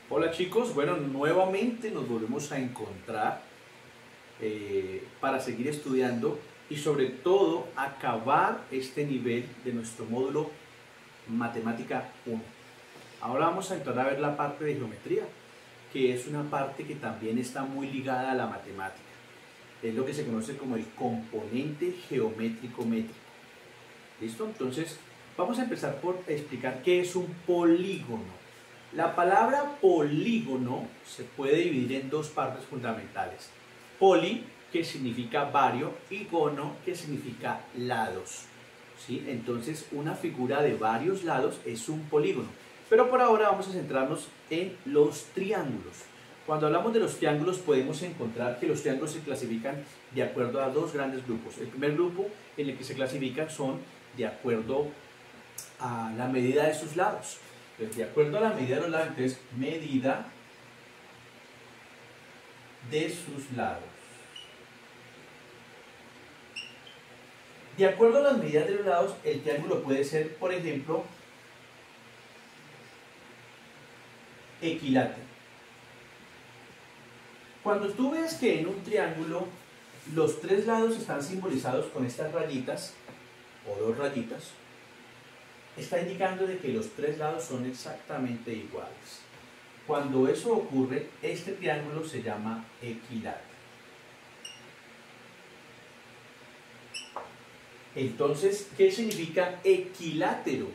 Hola chicos, bueno, nuevamente nos volvemos a encontrar para seguir estudiando y sobre todo acabar este nivel de nuestro módulo Matemática 1. Ahora vamos a entrar a ver la parte de geometría, que es una parte que también está muy ligada a la matemática. Es lo que se conoce como el componente geométrico métrico. ¿Listo? Entonces, vamos a empezar por explicar qué es un polígono. La palabra polígono se puede dividir en dos partes fundamentales. Poli, que significa vario, y gono, que significa lados. ¿Sí? Entonces, una figura de varios lados es un polígono. Pero por ahora vamos a centrarnos en los triángulos. Cuando hablamos de los triángulos podemos encontrar que los triángulos se clasifican de acuerdo a dos grandes grupos. El primer grupo en el que se clasifican son de acuerdo a la medida de sus lados. Entonces, de acuerdo a la medida de los lados, entonces medida de sus lados. De acuerdo a las medidas de los lados, el triángulo puede ser, por ejemplo, equilátero. Cuando tú ves que en un triángulo los tres lados están simbolizados con estas rayitas, o dos rayitas, está indicando de que los tres lados son exactamente iguales. Cuando eso ocurre, este triángulo se llama equilátero. Entonces, ¿qué significa equilátero?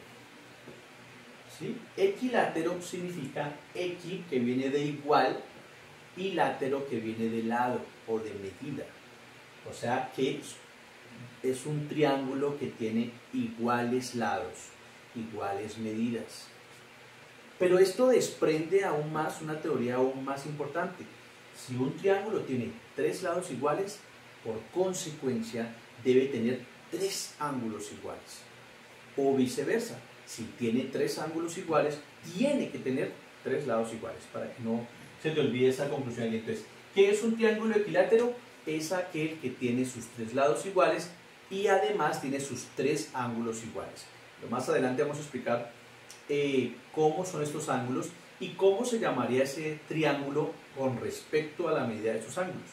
¿Sí? Equilátero significa equi, que viene de igual, y látero, que viene de lado o de medida. O sea que es un triángulo que tiene iguales lados, iguales medidas. Pero esto desprende aún más una teoría aún más importante. Si un triángulo tiene tres lados iguales, por consecuencia debe tener tres ángulos iguales. O viceversa, si tiene tres ángulos iguales, tiene que tener tres lados iguales, para que no se te olvide esa conclusión. Entonces, ¿qué es un triángulo equilátero? Es aquel que tiene sus tres lados iguales y además tiene sus tres ángulos iguales. Pero más adelante vamos a explicar cómo son estos ángulos y cómo se llamaría ese triángulo con respecto a la medida de sus ángulos.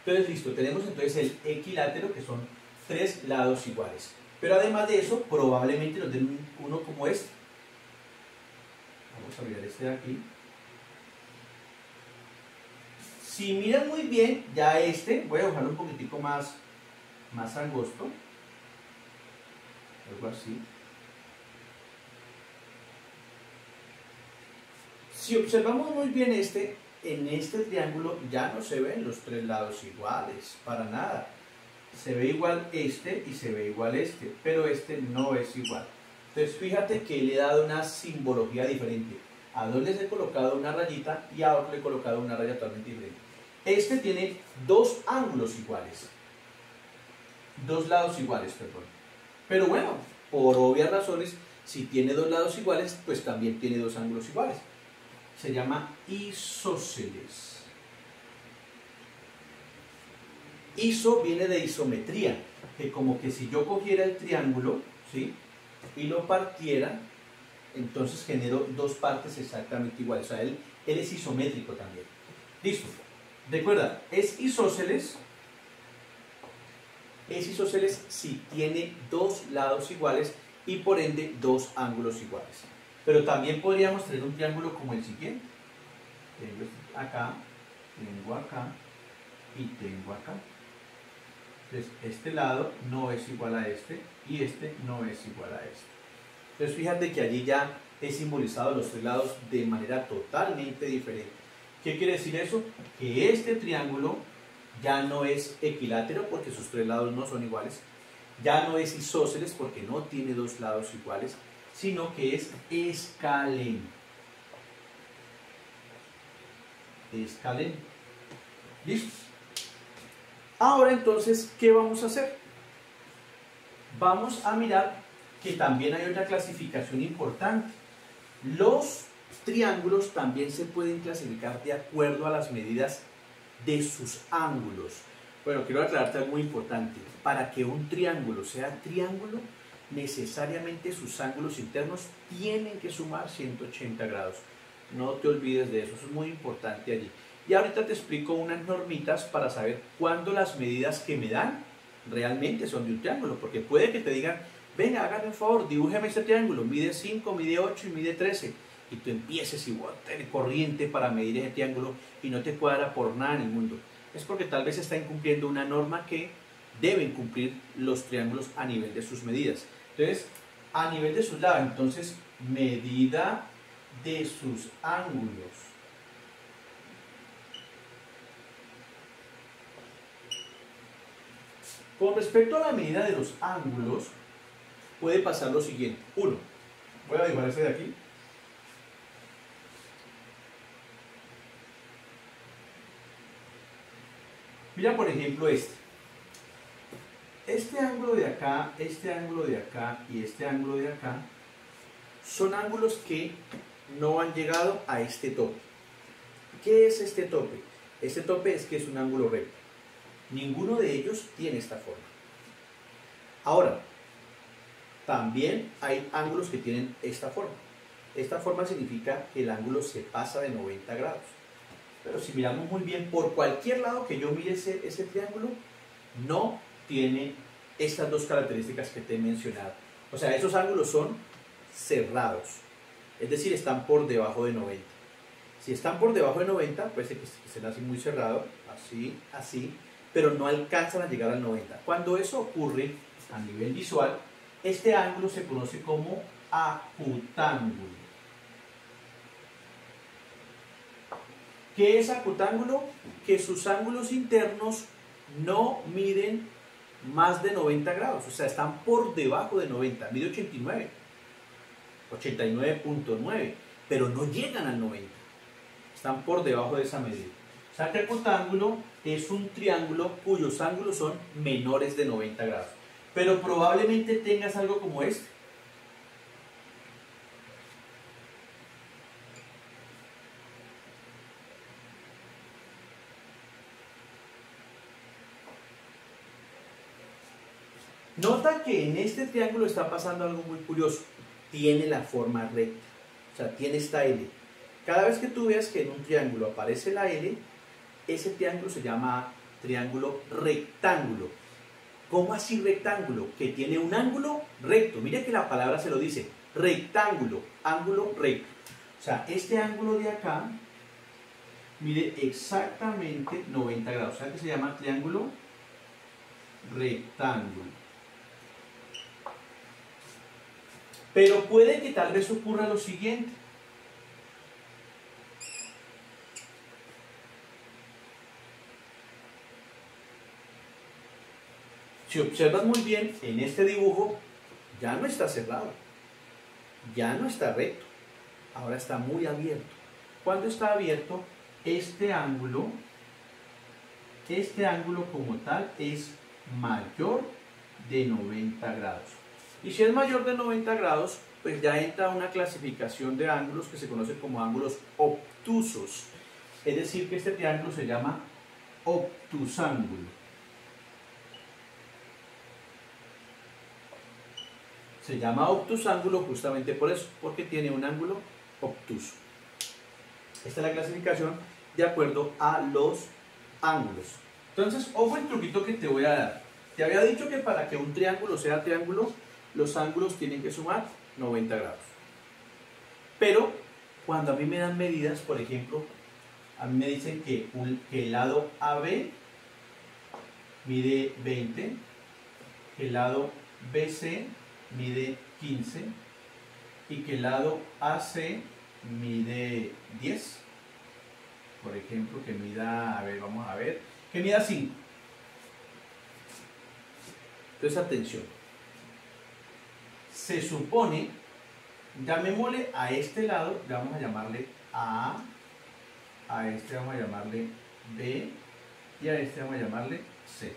Entonces, listo, tenemos entonces el equilátero, que son tres lados iguales. Pero además de eso, probablemente nos den uno como este. Vamos a mirar este de aquí. Si miran muy bien, ya este, voy a dejarlo un poquitico más angosto, algo así. Si observamos muy bien en este triángulo ya no se ven los tres lados iguales, para nada. Se ve igual este y se ve igual este, pero este no es igual. Entonces fíjate que le he dado una simbología diferente. A dos les he colocado una rayita y a otro le he colocado una raya totalmente diferente. Este tiene dos ángulos iguales. Dos lados iguales, perdón. Pero bueno, por obvias razones, si tiene dos lados iguales, pues también tiene dos ángulos iguales. Se llama isósceles. Iso viene de isometría, que como que si yo cogiera el triángulo, ¿sí?, y lo partiera, entonces genero dos partes exactamente iguales. O sea, él es isométrico también. Listo. Recuerda, es isósceles si tiene dos lados iguales y por ende dos ángulos iguales. Pero también podríamos tener un triángulo como el siguiente. Tengo acá, tengo acá y tengo acá. Entonces, este lado no es igual a este y este no es igual a este. Entonces, fíjate que allí ya he simbolizado los tres lados de manera totalmente diferente. ¿Qué quiere decir eso? Que este triángulo ya no es equilátero porque sus tres lados no son iguales, ya no es isósceles porque no tiene dos lados iguales, sino que es escaleno. Escaleno. ¿Listo? Ahora entonces, ¿qué vamos a hacer? Vamos a mirar que también hay otra clasificación importante. Los triángulos también se pueden clasificar de acuerdo a las medidas de sus ángulos. Bueno, quiero aclararte algo muy importante. Para que un triángulo sea triángulo, necesariamente sus ángulos internos tienen que sumar 180 grados. No te olvides de eso, eso es muy importante allí. Y ahorita te explico unas normitas para saber cuándo las medidas que me dan realmente son de un triángulo, porque puede que te digan, venga, hágame un favor, dibújeme este triángulo, mide 5, mide 8 y mide 13, y tú empieces igual a tener corriente para medir ese triángulo y no te cuadra por nada en el mundo. Es porque tal vez está incumpliendo una norma que deben cumplir los triángulos a nivel de sus medidas. Entonces, a nivel de sus lados, entonces, medida de sus ángulos. Con respecto a la medida de los ángulos, puede pasar lo siguiente. Uno, voy a dibujar este de aquí. Mira, por ejemplo, este. Este ángulo de acá, este ángulo de acá y este ángulo de acá son ángulos que no han llegado a este tope. ¿Qué es este tope? Este tope es que es un ángulo recto. Ninguno de ellos tiene esta forma. Ahora, también hay ángulos que tienen esta forma. Esta forma significa que el ángulo se pasa de 90 grados. Pero si miramos muy bien, por cualquier lado que yo mire ese triángulo, no tiene estas dos características que te he mencionado. O sea, esos ángulos son cerrados. Es decir, están por debajo de 90. Si están por debajo de 90, puede ser que estén así muy cerrados, así, así, pero no alcanzan a llegar al 90. Cuando eso ocurre a nivel visual, este ángulo se conoce como acutángulo. ¿Qué es acutángulo? Que sus ángulos internos no miden más de 90 grados, o sea, están por debajo de 90, mide 89, 89.9, pero no llegan al 90, están por debajo de esa medida. O sea que el acutángulo es un triángulo cuyos ángulos son menores de 90 grados, pero probablemente tengas algo como este. Nota que en este triángulo está pasando algo muy curioso. Tiene la forma recta, o sea, tiene esta L. Cada vez que tú veas que en un triángulo aparece la L, ese triángulo se llama triángulo rectángulo. ¿Cómo así rectángulo? Que tiene un ángulo recto. Mire que la palabra se lo dice, rectángulo, ángulo recto. O sea, este ángulo de acá mide exactamente 90 grados. O sea que se llama triángulo rectángulo. Pero puede que tal vez ocurra lo siguiente. Si observas muy bien, en este dibujo ya no está cerrado, ya no está recto, ahora está muy abierto. Cuando está abierto, este ángulo como tal es mayor de 90 grados. Y si es mayor de 90 grados, pues ya entra una clasificación de ángulos que se conoce como ángulos obtusos. Es decir, que este triángulo se llama obtusángulo. Se llama obtusángulo justamente por eso, porque tiene un ángulo obtuso. Esta es la clasificación de acuerdo a los ángulos. Entonces, ojo el truquito que te voy a dar. Te había dicho que para que un triángulo sea triángulo, los ángulos tienen que sumar 90 grados. Pero cuando a mí me dan medidas, por ejemplo, a mí me dicen que el lado AB mide 20, que el lado BC mide 15 y que el lado AC mide 10. Por ejemplo, que mida, a ver, vamos a ver, que mida 5. Entonces, atención. Se supone, llamémosle a este lado, le vamos a llamarle A este vamos a llamarle B y a este vamos a llamarle C.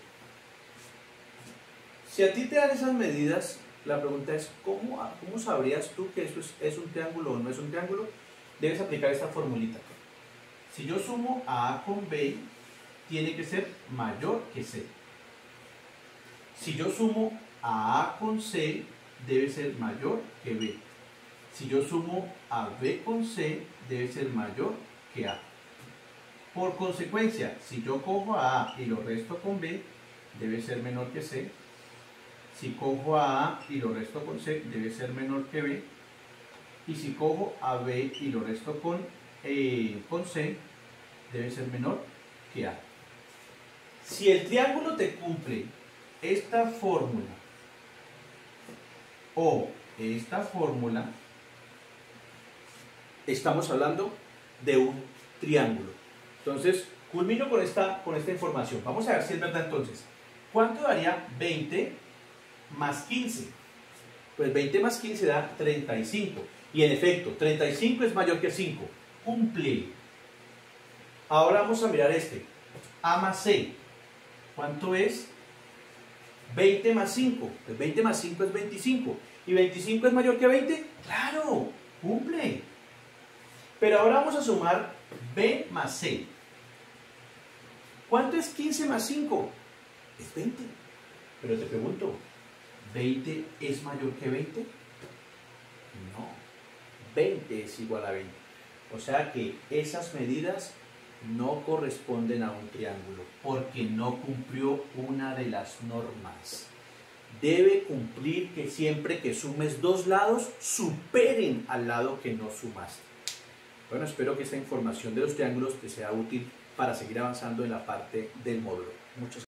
Si a ti te dan esas medidas, la pregunta es, ¿cómo sabrías tú que eso es un triángulo o no es un triángulo? Debes aplicar esta formulita. Si yo sumo A con B, tiene que ser mayor que C. Si yo sumo a con C, debe ser mayor que B. Si yo sumo AB con C, debe ser mayor que A. Por consecuencia, si yo cojo a A y lo resto con B, debe ser menor que C. Si cojo a A y lo resto con C, debe ser menor que B. Y si cojo a B y lo resto con C, debe ser menor que A. Si el triángulo te cumple esta fórmula o esta fórmula, estamos hablando de un triángulo. Entonces, culmino con esta información. Vamos a ver si es verdad entonces. ¿Cuánto daría 20 más 15? Pues 20 más 15 da 35. Y en efecto, 35 es mayor que 5. Cumple. Ahora vamos a mirar este. A más C. ¿Cuánto es? 20 más 5. Pues 20 más 5 es 25. ¿Y 25 es mayor que 20? ¡Claro! Cumple. Pero ahora vamos a sumar B más C. ¿Cuánto es 15 más 5? Es 20. Pero te pregunto, ¿20 es mayor que 20? No. 20 es igual a 20. O sea que esas medidas no corresponden a un triángulo porque no cumplió una de las normas. Debe cumplir que siempre que sumes dos lados superen al lado que no sumaste. Bueno, espero que esta información de los triángulos te sea útil para seguir avanzando en la parte del módulo. Muchas gracias.